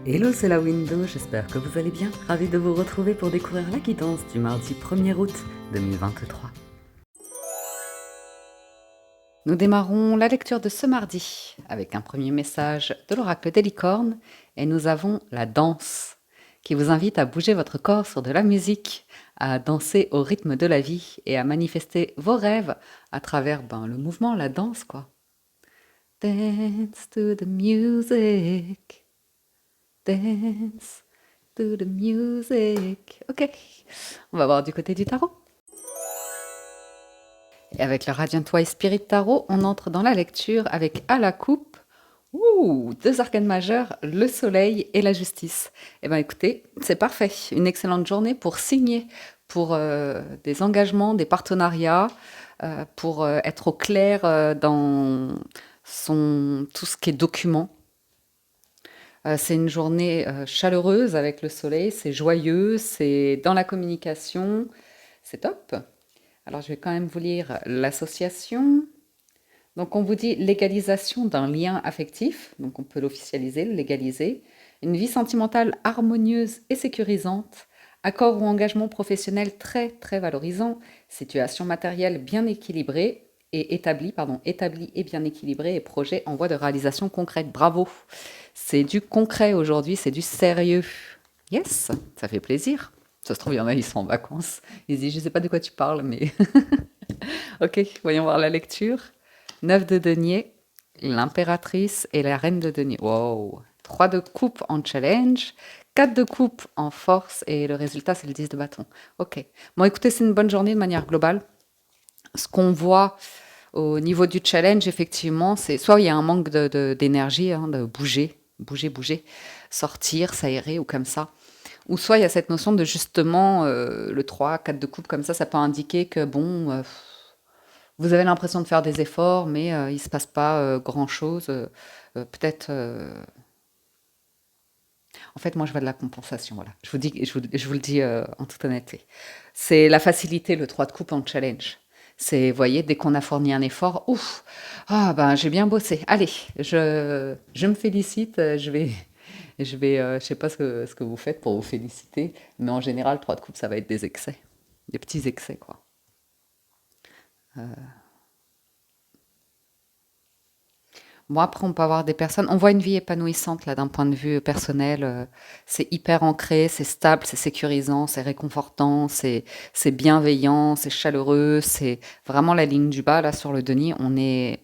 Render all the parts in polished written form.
Hello, c'est la Window, j'espère que vous allez bien. Ravi de vous retrouver pour découvrir la guidance du mardi 1er août 2023. Nous démarrons la lecture de ce mardi avec un premier message de l'oracle des licornes et nous avons la danse qui vous invite à bouger votre corps sur de la musique, à danser au rythme de la vie et à manifester vos rêves à travers le mouvement, la danse quoi. Dance to the music. Dance to the music. Ok, on va voir du côté du tarot. Et avec le Radiant White Spirit Tarot, on entre dans la lecture avec à la coupe, deux arcanes majeurs, le soleil et la justice. Eh bien écoutez, c'est parfait, une excellente journée pour signer, pour des engagements, des partenariats, pour être au clair dans tout ce qui est document. C'est une journée chaleureuse avec le soleil, c'est joyeux, c'est dans la communication, c'est top. Alors je vais quand même vous lire l'association. Donc on vous dit légalisation d'un lien affectif, donc on peut l'officialiser, le légaliser. Une vie sentimentale harmonieuse et sécurisante, accord ou engagement professionnel très très valorisant, situation matérielle bien équilibrée et établi et bien équilibré et projet en voie de réalisation concrète. Bravo. C'est du concret aujourd'hui, c'est du sérieux. Yes, ça fait plaisir. Ça se trouve, il y en a, ils sont en vacances. Ils se disent, je ne sais pas de quoi tu parles, mais... Ok, voyons voir la lecture. 9 de denier, l'impératrice et la reine de denier. Wow. 3 de coupe en challenge, 4 de coupe en force et le résultat, c'est le 10 de bâton. Ok. Bon, écoutez, c'est une bonne journée de manière globale. Ce qu'on voit au niveau du challenge, effectivement, c'est soit il y a un manque d'énergie, de bouger, sortir, s'aérer ou comme ça. Ou soit il y a cette notion de justement, le 3, 4 de coupe comme ça peut indiquer que bon, vous avez l'impression de faire des efforts, mais il ne se passe pas grand-chose. Peut-être... En fait, moi, je vois de la compensation, voilà. Je vous le dis en toute honnêteté. C'est la facilité, le 3 de coupe en challenge. C'est, vous voyez, dès qu'on a fourni un effort, ouf, j'ai bien bossé. Allez, je me félicite, je sais pas ce que vous faites pour vous féliciter, mais en général, 3 de coupe, ça va être des excès, des petits excès, quoi. Bon, après, on peut avoir des personnes. On voit une vie épanouissante, là, d'un point de vue personnel. C'est hyper ancré, c'est stable, c'est sécurisant, c'est réconfortant, c'est bienveillant, c'est chaleureux. C'est vraiment la ligne du bas, là, sur le denier.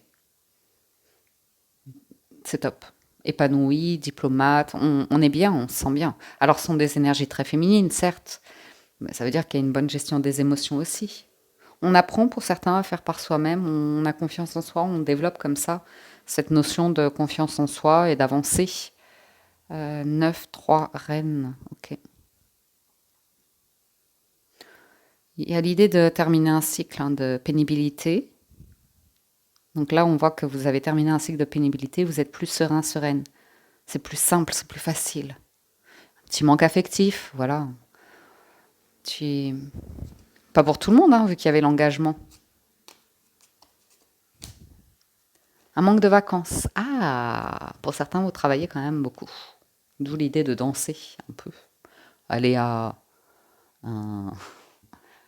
C'est top. Épanoui, diplomate. On est bien, on se sent bien. Alors, ce sont des énergies très féminines, certes, mais ça veut dire qu'il y a une bonne gestion des émotions aussi. On apprend pour certains à faire par soi-même, on a confiance en soi, on développe comme ça cette notion de confiance en soi et d'avancer. 9, 3, reine, ok. Il y a l'idée de terminer un cycle de pénibilité. Donc là, on voit que vous avez terminé un cycle de pénibilité, vous êtes plus serein, sereine. C'est plus simple, c'est plus facile. Un petit manque affectif, voilà. Tu... Pas pour tout le monde, vu qu'il y avait l'engagement. Un manque de vacances. Ah, pour certains, vous travaillez quand même beaucoup. D'où l'idée de danser un peu. Aller à un...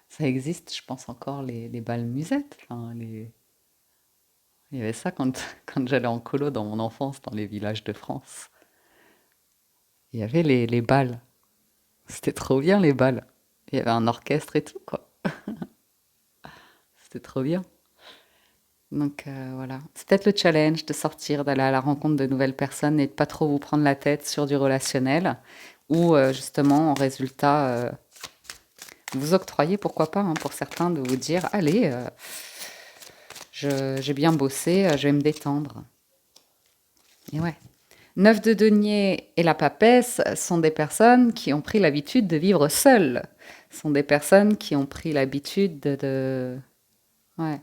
Ça existe, je pense encore, les bals musettes. Enfin, il y avait ça quand j'allais en colo dans mon enfance, dans les villages de France. Il y avait les bals. C'était trop bien, les bals. Il y avait un orchestre et tout, quoi. C'était trop bien. Donc voilà. C'est peut-être le challenge de sortir, d'aller à la rencontre de nouvelles personnes et de pas trop vous prendre la tête sur du relationnel. Ou justement, en résultat, vous octroyez, pourquoi pas, pour certains, de vous dire, allez, j'ai bien bossé, je vais me détendre. Et ouais. 9 de denier et la papesse sont des personnes qui ont pris l'habitude de vivre seules. Sont des personnes qui ont pris l'habitude Ouais.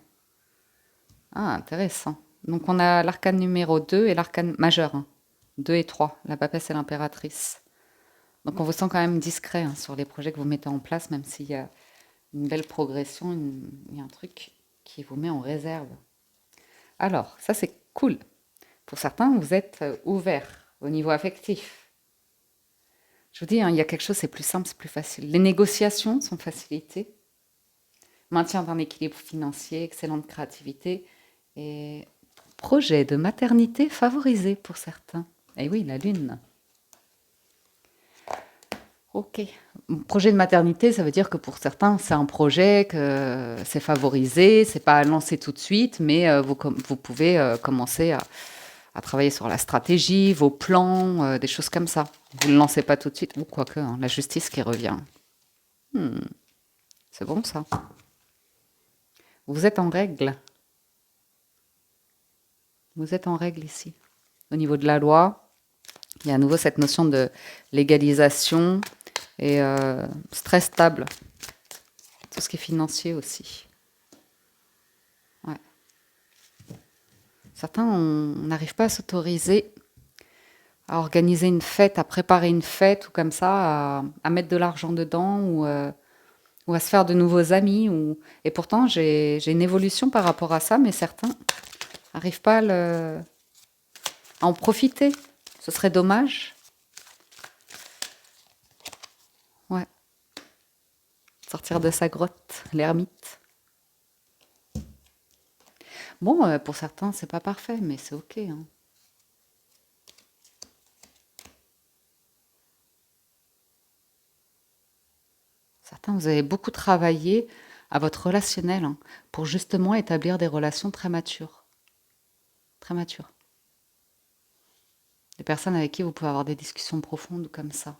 Ah, intéressant. Donc on a l'arcane numéro 2 et l'arcane majeur. 2 et 3, la papesse et l'impératrice. Donc on vous sent quand même discret sur les projets que vous mettez en place, même s'il y a une belle progression, il y a un truc qui vous met en réserve. Alors, ça c'est cool. Pour certains, vous êtes ouvert au niveau affectif. Je vous dis, hein, il y a quelque chose, c'est plus simple, c'est plus facile. Les négociations sont facilitées. Maintien d'un équilibre financier, excellente créativité et projet de maternité favorisé pour certains. Eh oui, la lune. Ok. Projet de maternité, ça veut dire que pour certains, c'est un projet que c'est favorisé, c'est pas lancé tout de suite, mais vous pouvez commencer à travailler sur la stratégie, vos plans, des choses comme ça. Vous ne le lancez pas tout de suite, ou quoique, hein, la justice qui revient. Hmm, c'est bon ça. Vous êtes en règle. Vous êtes en règle ici. Au niveau de la loi, il y a à nouveau cette notion de légalisation et stress stable. Tout ce qui est financier aussi. Ouais. Certains, on n'arrive pas à s'autoriser à organiser une fête, à préparer une fête ou comme ça, à mettre de l'argent dedans ou à se faire de nouveaux amis. Et pourtant, j'ai une évolution par rapport à ça, mais certains n'arrivent pas à en profiter. Ce serait dommage. Ouais. Sortir de sa grotte, l'ermite. Bon, pour certains, c'est pas parfait, mais c'est ok, hein. Certains, vous avez beaucoup travaillé à votre relationnel, hein, pour justement établir des relations très matures. Très matures. Des personnes avec qui vous pouvez avoir des discussions profondes comme ça.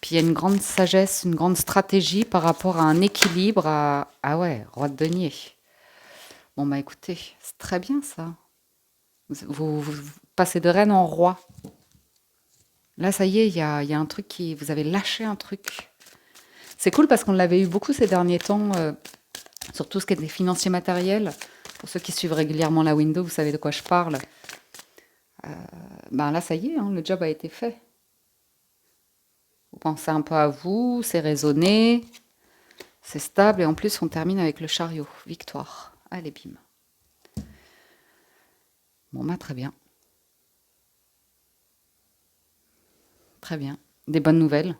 Puis il y a une grande sagesse, une grande stratégie par rapport à un équilibre à... Ah ouais, roi de denier. Bon bah écoutez, c'est très bien ça. Vous passez de reine en roi. Là, ça y est, il y a un truc qui... Vous avez lâché un truc. C'est cool parce qu'on l'avait eu beaucoup ces derniers temps, sur tout ce qui était financier matériel. Pour ceux qui suivent régulièrement la window, vous savez de quoi je parle. Ben là, ça y est, hein, le job a été fait. Vous pensez un peu à vous, c'est raisonné, c'est stable. Et en plus, on termine avec le chariot. Victoire. Allez, bim. Bon, bah très bien. Très bien. Des bonnes nouvelles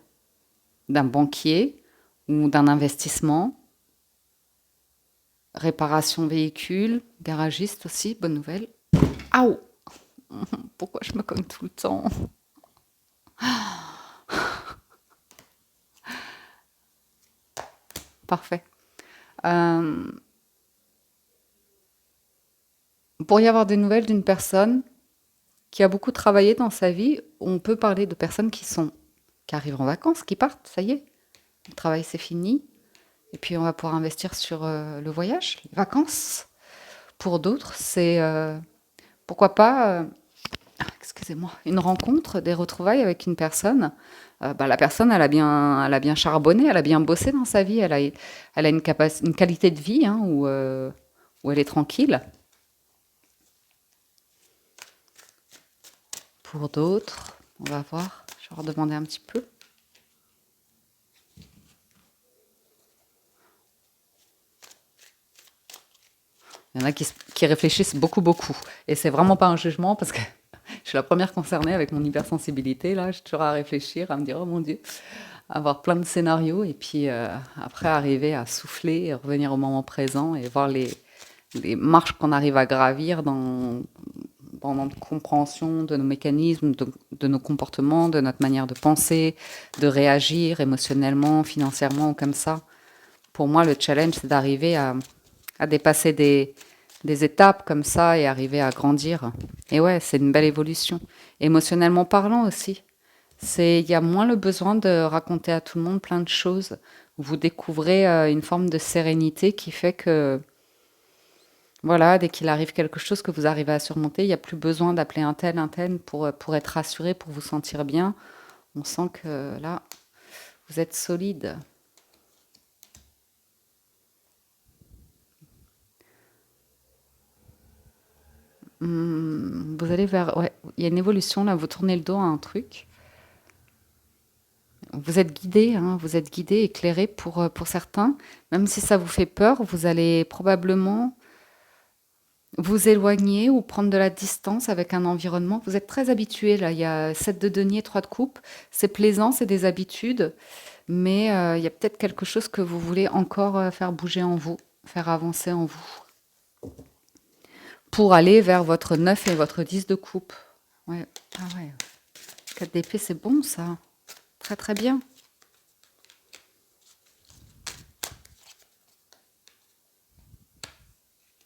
d'un banquier ou d'un investissement. Réparation véhicule, garagiste aussi, bonne nouvelle. Aouh! Pourquoi je me cogne tout le temps? Parfait. Euh, Vous pourriez avoir des nouvelles d'une personne qui a beaucoup travaillé dans sa vie. On peut parler de personnes qui arrivent en vacances, qui partent, ça y est. Le travail, c'est fini. Et puis, on va pouvoir investir sur le voyage, les vacances. Pour d'autres, c'est pourquoi pas, excusez-moi, une rencontre, des retrouvailles avec une personne. Bah, la personne, elle a bien charbonné, elle a bien bossé dans sa vie, elle a une qualité de vie, hein, où elle est tranquille. Pour d'autres, on va voir, je vais leur demander un petit peu. Il y en a qui réfléchissent beaucoup, beaucoup. Et c'est vraiment pas un jugement parce que je suis la première concernée avec mon hypersensibilité. Là, j'ai toujours à réfléchir, à me dire, oh mon Dieu, avoir plein de scénarios et puis après arriver à souffler et revenir au moment présent et voir les marches qu'on arrive à gravir dans notre compréhension de nos mécanismes, de nos comportements, de notre manière de penser, de réagir émotionnellement, financièrement ou comme ça. Pour moi, le challenge, c'est d'arriver à dépasser des étapes comme ça et arriver à grandir. Et ouais, c'est une belle évolution. Émotionnellement parlant aussi. Il y a moins le besoin de raconter à tout le monde plein de choses. Vous découvrez une forme de sérénité qui fait que, voilà, dès qu'il arrive quelque chose que vous arrivez à surmonter, il n'y a plus besoin d'appeler un tel pour être rassuré, pour vous sentir bien. On sent que là, vous êtes solide. Vous allez vers... Ouais, il y a une évolution là, vous tournez le dos à un truc. Vous êtes guidé, hein, vous êtes guidé, éclairé pour certains. Même si ça vous fait peur, vous allez probablement vous éloigner ou prendre de la distance avec un environnement. Vous êtes très habitué là. Il y a 7 de denier, 3 de coupe. C'est plaisant, c'est des habitudes, mais il y a peut-être quelque chose que vous voulez encore faire bouger en vous, faire avancer en vous, pour aller vers votre 9 et votre 10 de coupe. Ouais. Ah ouais. 4 d'épée, c'est bon ça. Très très bien.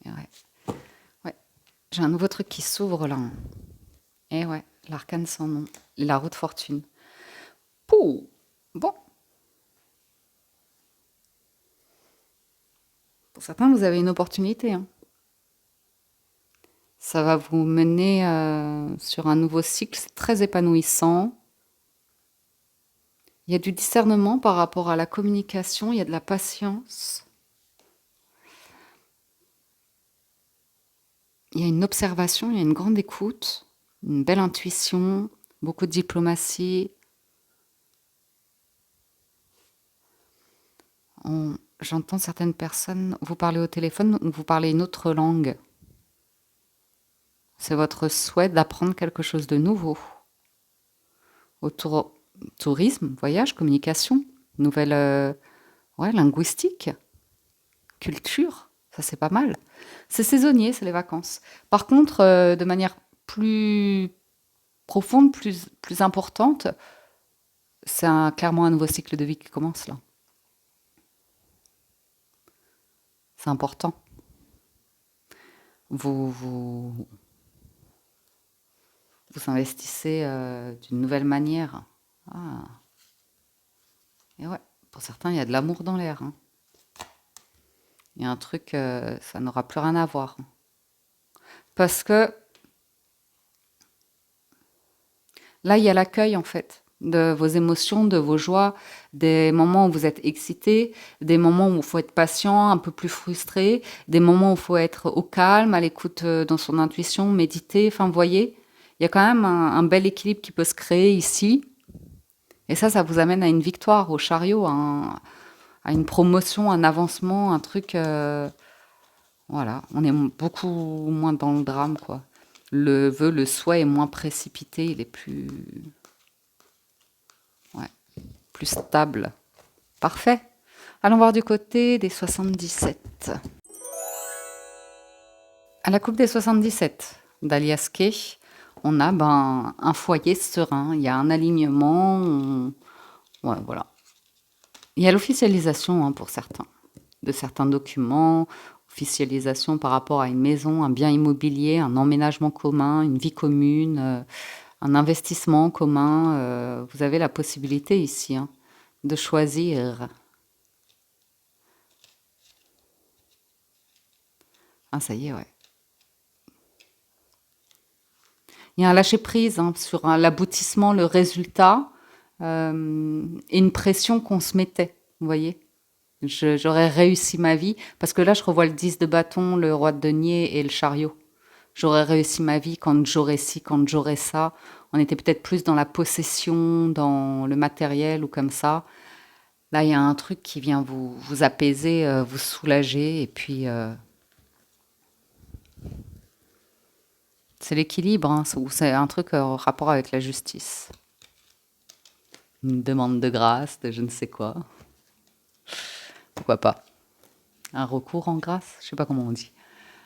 Et ouais. Ouais. J'ai un nouveau truc qui s'ouvre là. Et ouais, l'arcane sans nom. La roue de fortune. Pouh. Bon. Pour certains, vous avez une opportunité, hein. Ça va vous mener sur un nouveau cycle très épanouissant. Il y a du discernement par rapport à la communication, il y a de la patience, il y a une observation, il y a une grande écoute, une belle intuition, beaucoup de diplomatie. J'entends certaines personnes vous parler au téléphone ou vous parler une autre langue. C'est votre souhait d'apprendre quelque chose de nouveau. Autour tourisme, voyage, communication, nouvelle ouais, linguistique, culture, ça c'est pas mal. C'est saisonnier, c'est les vacances. Par contre, de manière plus profonde, plus importante, c'est clairement un nouveau cycle de vie qui commence là. C'est important. Vous investissez d'une nouvelle manière. Ah. Et ouais, pour certains, il y a de l'amour dans l'air, hein. Il y a un truc, ça n'aura plus rien à voir. Parce que là, il y a l'accueil en fait de vos émotions, de vos joies, des moments où vous êtes excité, des moments où il faut être patient, un peu plus frustré, des moments où il faut être au calme, à l'écoute dans son intuition, méditer. Enfin, vous voyez, il y a quand même un bel équilibre qui peut se créer ici. Et ça vous amène à une victoire, au chariot, à une promotion, un avancement, un truc. Voilà, on est beaucoup moins dans le drame, quoi. Le vœu, le souhait est moins précipité, il est plus, ouais, plus stable. Parfait. Allons voir du côté des 77. À la coupe des 77 d'Alias Kay, on a un foyer serein, il y a un alignement, ouais, voilà. Il y a l'officialisation pour certains, de certains documents, officialisation par rapport à une maison, un bien immobilier, un emménagement commun, une vie commune, un investissement commun. Vous avez la possibilité ici de choisir. Ah, ça y est, ouais. Il y a un lâcher-prise sur l'aboutissement, le résultat, et une pression qu'on se mettait, vous voyez. J'aurais réussi ma vie, parce que là, je revois le 10 de bâton, le roi de denier et le chariot. J'aurais réussi ma vie quand j'aurais ci, quand j'aurais ça. On était peut-être plus dans la possession, dans le matériel ou comme ça. Là, il y a un truc qui vient vous apaiser, vous soulager, et puis c'est l'équilibre, ou c'est un truc en rapport avec la justice. Une demande de grâce, de je ne sais quoi. Pourquoi pas? Un recours en grâce, je sais pas comment on dit.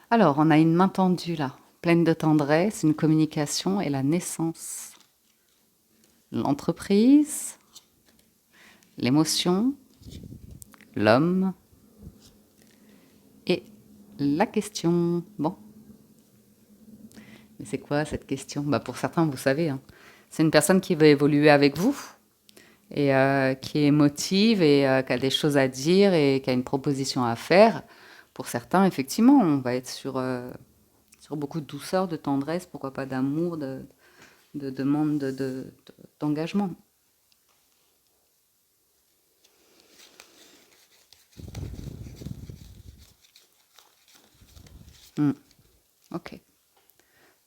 Alors, on a une main tendue là, pleine de tendresse, une communication et la naissance. L'entreprise, l'émotion, l'homme et la question. Bon, mais c'est quoi cette question? Pour certains, vous savez, c'est une personne qui veut évoluer avec vous et qui est émotive et qui a des choses à dire et qui a une proposition à faire. Pour certains, effectivement, on va être sur beaucoup de douceur, de tendresse, pourquoi pas d'amour, de demande d'engagement. Ok.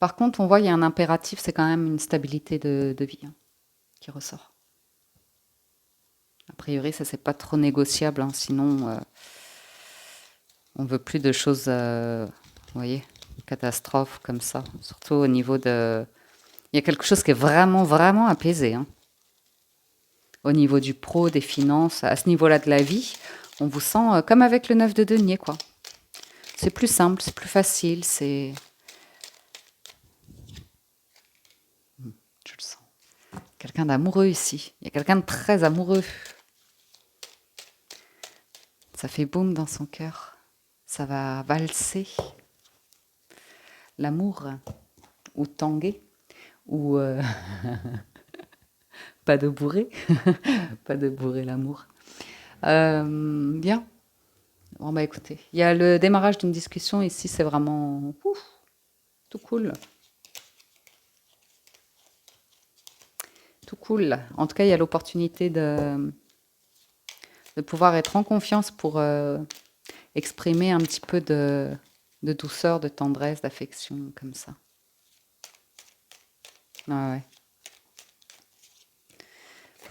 Par contre, on voit il y a un impératif, c'est quand même une stabilité de vie qui ressort. A priori, ça c'est pas trop négociable, sinon on veut plus de choses, vous voyez. catastrophe comme ça. Surtout au niveau de... Il y a quelque chose qui est vraiment, vraiment apaisé, hein. Au niveau du pro, des finances, à ce niveau-là de la vie, on vous sent comme avec le 9 de denier, quoi. C'est plus simple, c'est plus facile, c'est... Je le sens. Quelqu'un d'amoureux ici. Il y a quelqu'un de très amoureux. Ça fait boum dans son cœur. Ça va valser. L'amour, ou tanguer, ou pas de bourré. Pas de bourré l'amour. Bien. Bon, bah écoutez, il y a le démarrage d'une discussion ici, c'est vraiment ouf, tout cool. Tout cool. En tout cas, il y a l'opportunité de pouvoir être en confiance pour exprimer un petit peu de douceur, de tendresse, d'affection, comme ça. Ah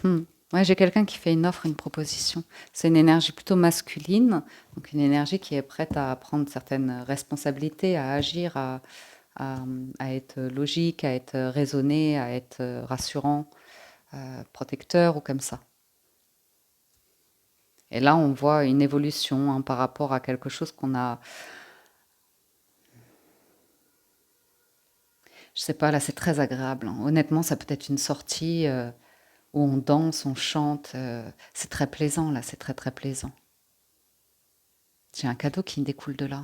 ouais. Ouais, j'ai quelqu'un qui fait une offre, une proposition. C'est une énergie plutôt masculine, donc une énergie qui est prête à prendre certaines responsabilités, à agir, à, à être logique, à être raisonné, à être rassurant, protecteur ou comme ça. Et là, on voit une évolution hein, par rapport à quelque chose qu'on a. Je sais pas, là, c'est très agréable, hein. Honnêtement, ça peut être une sortie où on danse, on chante. C'est très plaisant, là, c'est très, très plaisant. J'ai un cadeau qui découle de là.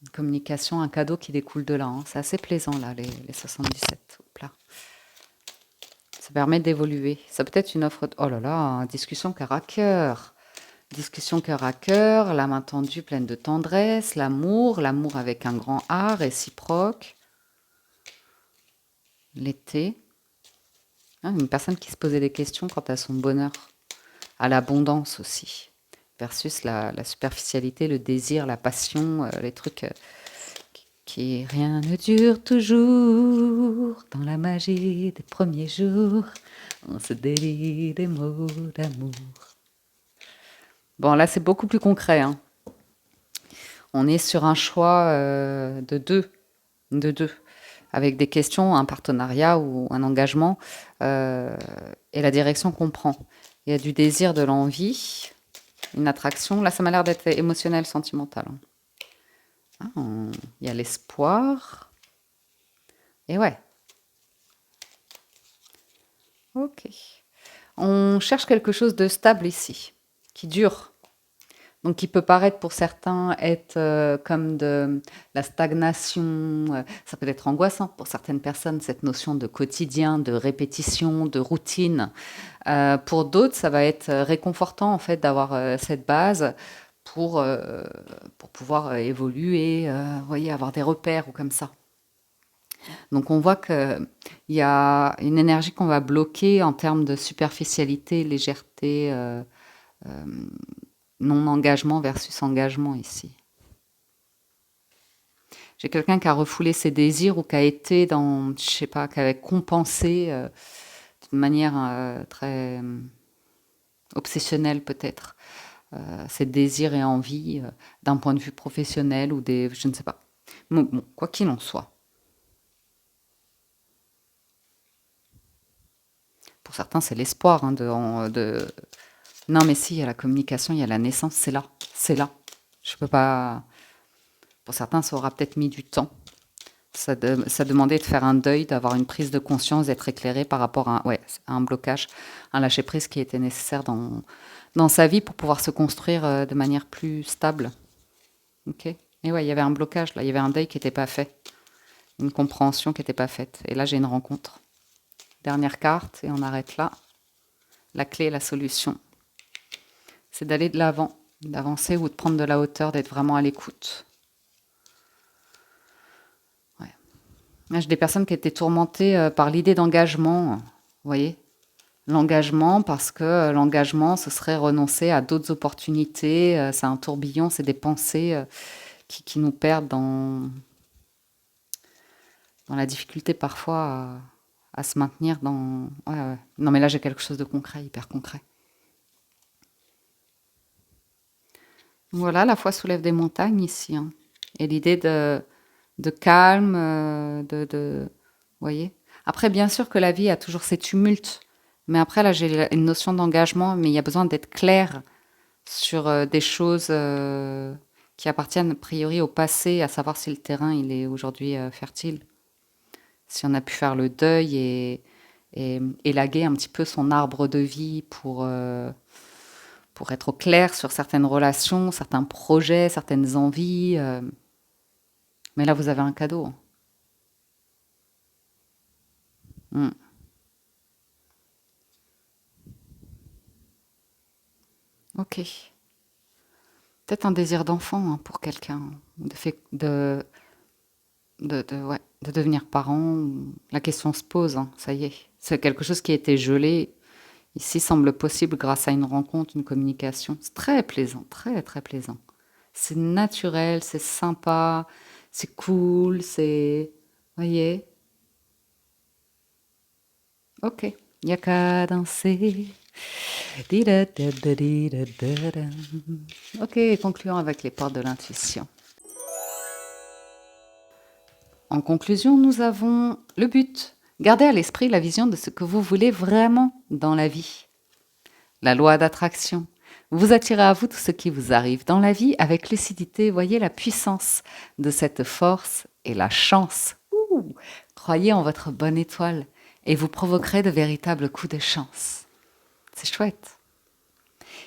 Une communication, un cadeau qui découle de là, hein. C'est assez plaisant, là, les 77. Hop là. Ça permet d'évoluer. Ça peut être une offre. Oh là là, discussion cœur à cœur. Discussion cœur à cœur, la main tendue pleine de tendresse, l'amour avec un grand A, réciproque. L'été. Ah, une personne qui se posait des questions quant à son bonheur, à l'abondance aussi, versus la superficialité, le désir, la passion, les trucs qui rien ne dure toujours dans la magie des premiers jours, on se délie des mots d'amour. Bon, là, c'est beaucoup plus concret, hein. On est sur un choix de deux, avec des questions, un partenariat ou un engagement, euh, et la direction qu'on prend. Il y a du désir, de l'envie, une attraction. Là, ça m'a l'air d'être émotionnel, sentimental, hein. Il y a l'espoir. Et ouais, ok. On cherche quelque chose de stable ici, qui dure. Donc, qui peut paraître pour certains être comme de la stagnation. Ça peut être angoissant pour certaines personnes, cette notion de quotidien, de répétition, de routine. Pour d'autres, ça va être réconfortant en fait d'avoir cette base pour, euh, pour pouvoir évoluer, vous voyez, avoir des repères ou comme ça. Donc on voit qu'il y a une énergie qu'on va bloquer en termes de superficialité, légèreté, non-engagement versus engagement ici. J'ai quelqu'un qui a refoulé ses désirs ou qui a été dans, je sais pas, qui avait compensé d'une manière très obsessionnelle peut-être ses désirs et envies d'un point de vue professionnel ou des, je ne sais pas. Bon, quoi qu'il en soit. Pour certains, c'est l'espoir hein, non, mais si, il y a la communication, il y a la naissance, c'est là. C'est là. Je peux pas. Pour certains, ça aura peut-être mis du temps. Ça demandait de faire un deuil, d'avoir une prise de conscience, d'être éclairé par rapport ouais, à un blocage, un lâcher-prise qui était nécessaire dans sa vie pour pouvoir se construire de manière plus stable. Ok. Et ouais, il y avait un blocage là, il y avait un deuil qui n'était pas fait, une compréhension qui n'était pas faite. Et là, j'ai une rencontre. Dernière carte et on arrête là. La clé, la solution, c'est d'aller de l'avant, d'avancer ou de prendre de la hauteur, d'être vraiment à l'écoute. Ouais. Là, j'ai des personnes qui étaient tourmentées par l'idée d'engagement, vous voyez. L'engagement, parce que l'engagement, ce serait renoncer à d'autres opportunités. C'est un tourbillon, c'est des pensées qui nous perdent dans la difficulté parfois à se maintenir dans... Ouais, ouais. Non, mais là, j'ai quelque chose de concret, hyper concret. Voilà, la foi soulève des montagnes ici, hein. Et l'idée de calme, vous voyez. Après, bien sûr que la vie a toujours ses tumultes. Mais après, là, j'ai une notion d'engagement, mais il y a besoin d'être clair sur des choses qui appartiennent a priori au passé, à savoir si le terrain il est aujourd'hui fertile, si on a pu faire le deuil et élaguer un petit peu son arbre de vie pour être au clair sur certaines relations, certains projets, certaines envies. Mais là, vous avez un cadeau. Hmm. Ok. Peut-être un désir d'enfant hein, pour quelqu'un, ouais, de devenir parent. La question se pose, hein, ça y est. C'est quelque chose qui a été gelé. Ici semble possible grâce à une rencontre, une communication. C'est très plaisant, très très plaisant. C'est naturel, c'est sympa, c'est cool, c'est... Voyez. Ok. Y a qu'à danser. Di-da-da-da-di-da-da-da. Ok, concluons avec les portes de l'intuition. En conclusion, nous avons le but. Gardez à l'esprit la vision de ce que vous voulez vraiment dans la vie. La loi d'attraction. Vous attirez à vous tout ce qui vous arrive dans la vie avec lucidité. Voyez la puissance de cette force et la chance. Ouh, croyez en votre bonne étoile et vous provoquerez de véritables coups de chance. C'est chouette.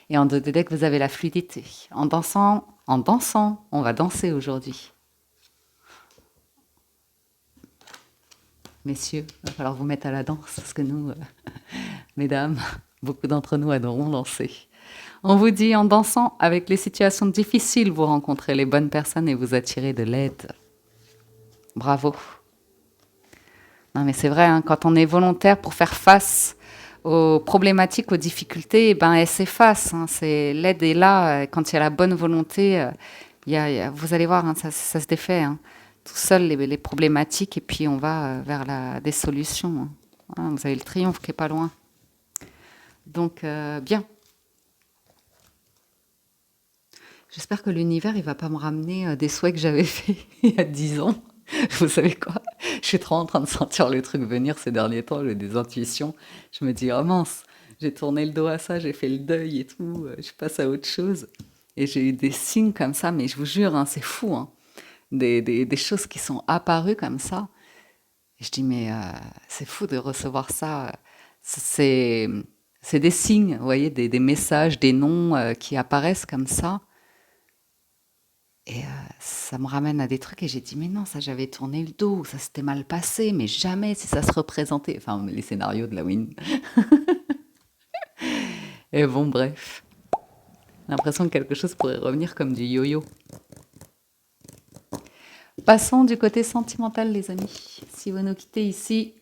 Et en dès que vous avez la fluidité, en dansant, on va danser aujourd'hui. Messieurs, il va falloir vous mettre à la danse parce que nous, mesdames, beaucoup d'entre nous adorons danser. On vous dit en dansant, avec les situations difficiles, vous rencontrez les bonnes personnes et vous attirez de l'aide. Bravo. Non mais c'est vrai, hein, quand on est volontaire pour faire face aux problématiques, aux difficultés, eh ben, elles s'effacent. Hein, l'aide est là, quand il y a la bonne volonté, vous allez voir, hein, ça se défait. Hein, tout seul, les problématiques, et puis on va vers des solutions. Hein. Hein, vous avez le triomphe qui est pas loin. Donc, bien. J'espère que l'univers, il va pas me ramener des souhaits que j'avais faits il y a 10 ans. Vous savez quoi? Je suis trop en train de sentir le truc venir ces derniers temps, j'ai des intuitions. Je me dis, oh mince, j'ai tourné le dos à ça, j'ai fait le deuil et tout, je passe à autre chose. Et j'ai eu des signes comme ça, mais je vous jure, hein, c'est fou, hein. Des choses qui sont apparues comme ça. Et je dis, mais c'est fou de recevoir ça. C'est, c'est des signes, vous voyez, des messages, des noms qui apparaissent comme ça. Et ça me ramène à des trucs et j'ai dit, mais non, ça j'avais tourné le dos, ça s'était mal passé, mais jamais si ça se représentait. Enfin, les scénarios de la Win. Et bon, bref. L'impression que quelque chose pourrait revenir comme du yo-yo. Passons du côté sentimental, les amis. Si vous nous quittez ici,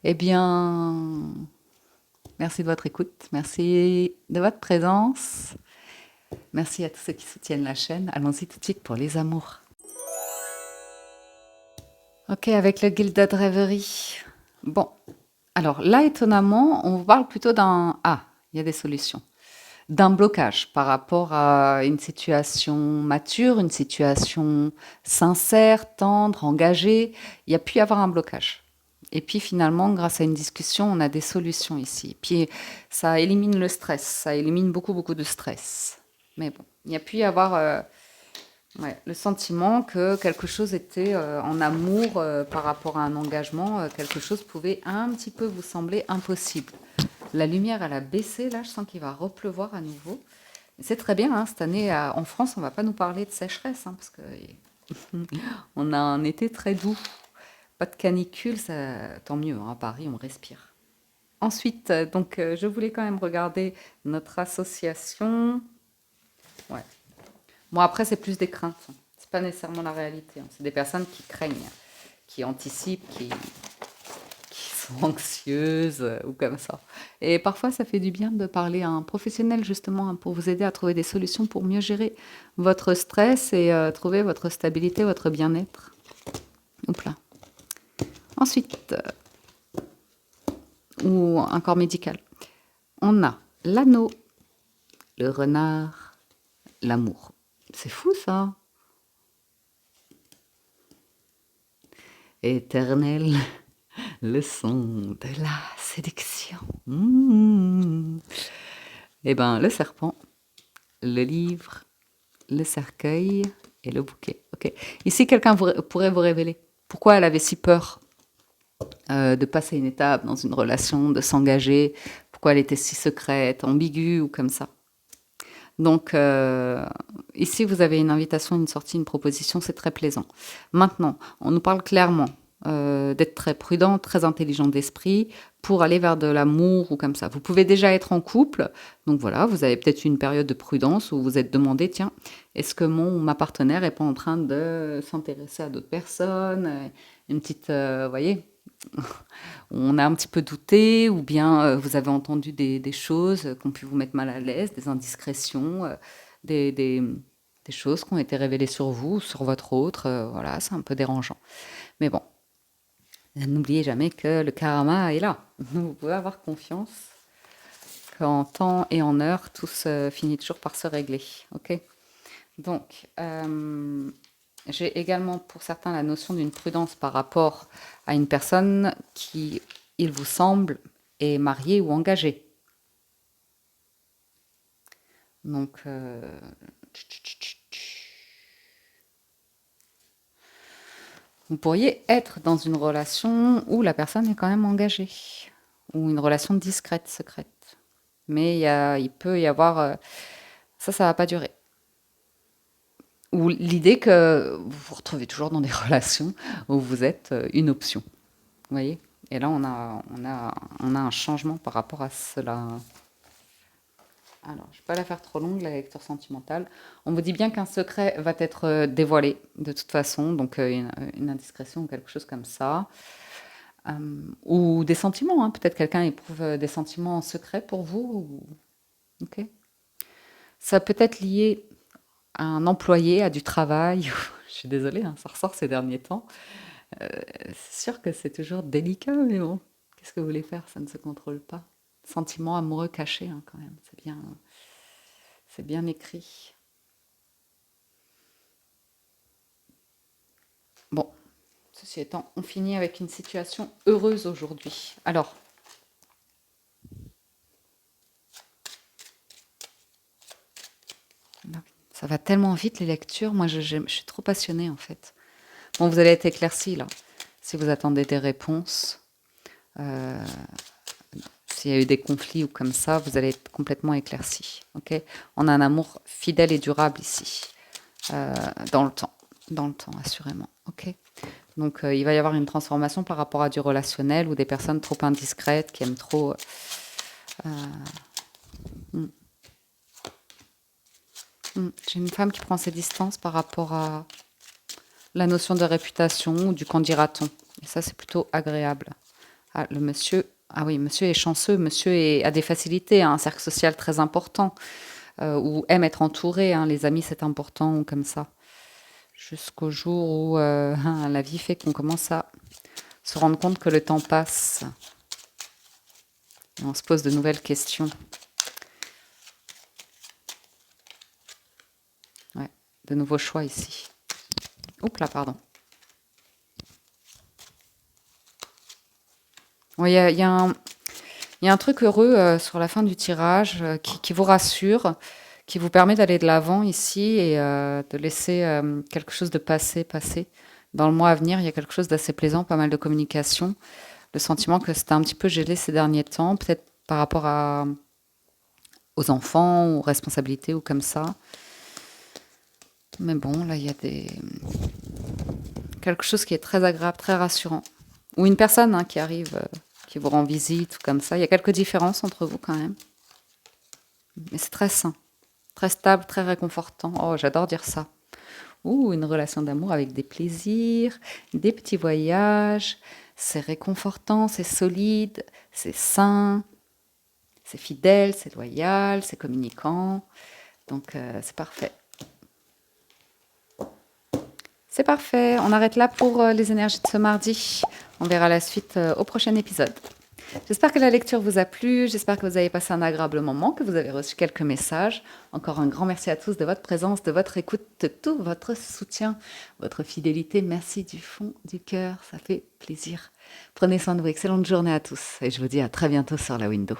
eh bien, merci de votre écoute, merci de votre présence. Merci à tous ceux qui soutiennent la chaîne. Allons-y tout de suite pour les amours. Ok, avec le Gilded Reverie. Bon, alors là, étonnamment, on parle plutôt d'un... Ah, il y a des solutions. D'un blocage par rapport à une situation mature, une situation sincère, tendre, engagée. Il y a pu y avoir un blocage. Et puis finalement, grâce à une discussion, on a des solutions ici. Puis ça élimine le stress, ça élimine beaucoup, beaucoup de stress. Mais bon, il y a pu y avoir ouais, le sentiment que quelque chose était en amour par rapport à un engagement, quelque chose pouvait un petit peu vous sembler impossible. La lumière, elle a baissé, là, je sens qu'il va repleuvoir à nouveau. C'est très bien, hein, cette année, en France, on ne va pas nous parler de sécheresse, hein, parce que on a un été très doux. Pas de canicule, ça, tant mieux, hein, à Paris, on respire. Ensuite, donc, je voulais quand même regarder notre association. Ouais. Bon, après, c'est plus des craintes. C'est pas nécessairement la réalité. Hein. C'est des personnes qui craignent, qui anticipent, qui sont anxieuses ou comme ça. Et parfois, ça fait du bien de parler à un professionnel, justement, hein, pour vous aider à trouver des solutions pour mieux gérer votre stress et trouver votre stabilité, votre bien-être. Oups là. Ensuite, ou un corps médical. On a l'anneau, le renard, l'amour. C'est fou ça. Éternelle leçon de la séduction. Mmh. Eh ben, le serpent, le livre, le cercueil et le bouquet. Ok. Ici, quelqu'un pourrait vous révéler pourquoi elle avait si peur de passer une étape dans une relation, de s'engager, pourquoi elle était si secrète, ambiguë ou comme ça. Donc, ici, vous avez une invitation, une sortie, une proposition, c'est très plaisant. Maintenant, on nous parle clairement d'être très prudent, très intelligent d'esprit pour aller vers de l'amour ou comme ça. Vous pouvez déjà être en couple, donc voilà, vous avez peut-être eu une période de prudence où vous vous êtes demandé, tiens, est-ce que ma partenaire n'est pas en train de s'intéresser à d'autres personnes? Une petite, voyez, on a un petit peu douté, ou bien vous avez entendu des choses qui ont pu vous mettre mal à l'aise, des indiscrétions, des, des- des choses qui ont été révélées sur vous, sur votre autre. Voilà, c'est un peu dérangeant. Mais bon, n'oubliez jamais que le karma est là. Vous pouvez avoir confiance qu'en temps et en heure, tout se finit toujours par se régler. Ok. Donc, j'ai également pour certains la notion d'une prudence par rapport à une personne qui, il vous semble, est mariée ou engagée. Donc, vous pourriez être dans une relation où la personne est quand même engagée, ou une relation discrète, secrète. Mais il peut y avoir... ça va pas durer. Ou l'idée que vous vous retrouvez toujours dans des relations où vous êtes une option. Vous voyez? Et là, on a un changement par rapport à cela. Alors, je ne vais pas la faire trop longue, la lecture sentimentale. On vous dit bien qu'un secret va être dévoilé de toute façon, donc une indiscrétion ou quelque chose comme ça. Ou des sentiments, hein. Peut-être quelqu'un éprouve des sentiments en secret pour vous. Ok. Ça peut être lié à un employé, à du travail. Je suis désolée, hein, ça ressort ces derniers temps. C'est sûr que c'est toujours délicat, mais bon, qu'est-ce que vous voulez faire? Ça ne se contrôle pas. Sentiment amoureux caché, hein, quand même. C'est bien écrit. Bon, ceci étant, on finit avec une situation heureuse aujourd'hui. Alors, ça va tellement vite les lectures. Moi, je suis trop passionnée en fait. Bon, vous allez être éclaircis là. Si vous attendez des réponses, euh, s'il y a eu des conflits ou comme ça, vous allez être complètement éclaircis. Ok. On a un amour fidèle et durable ici, euh, dans le temps. Dans le temps, assurément. Ok. Donc, il va y avoir une transformation par rapport à du relationnel ou des personnes trop indiscrètes qui aiment trop. Hmm, J'ai une femme qui prend ses distances par rapport à la notion de réputation ou du qu'en dira-t-on. Et ça, c'est plutôt agréable. Ah, le monsieur, ah oui, monsieur est chanceux, a des facilités, hein, un cercle social très important, ou aime être entouré, hein, les amis c'est important, ou comme ça. Jusqu'au jour où la vie fait qu'on commence à se rendre compte que le temps passe. Et on se pose de nouvelles questions. Ouais, de nouveaux choix ici. Oups là, pardon. Ouais, il y a un truc heureux sur la fin du tirage qui vous rassure, qui vous permet d'aller de l'avant ici et de laisser quelque chose de passer. Dans le mois à venir, il y a quelque chose d'assez plaisant, pas mal de communication. Le sentiment que c'était un petit peu gelé ces derniers temps, peut-être par rapport aux enfants, aux responsabilités ou comme ça. Mais bon, là, il y a quelque chose qui est très agréable, très rassurant. Ou une personne qui arrive, qui vous rend visite ou comme ça. Il y a quelques différences entre vous quand même. Mais c'est très sain, très stable, très réconfortant. Oh, j'adore dire ça. Ou une relation d'amour avec des plaisirs, des petits voyages. C'est réconfortant, c'est solide, c'est sain, c'est fidèle, c'est loyal, c'est communicant. Donc c'est parfait. C'est parfait. On arrête là pour les énergies de ce mardi. On verra la suite au prochain épisode. J'espère que la lecture vous a plu, j'espère que vous avez passé un agréable moment, que vous avez reçu quelques messages. Encore un grand merci à tous de votre présence, de votre écoute, de tout votre soutien, votre fidélité. Merci du fond du cœur, ça fait plaisir. Prenez soin de vous, excellente journée à tous et je vous dis à très bientôt sur la window.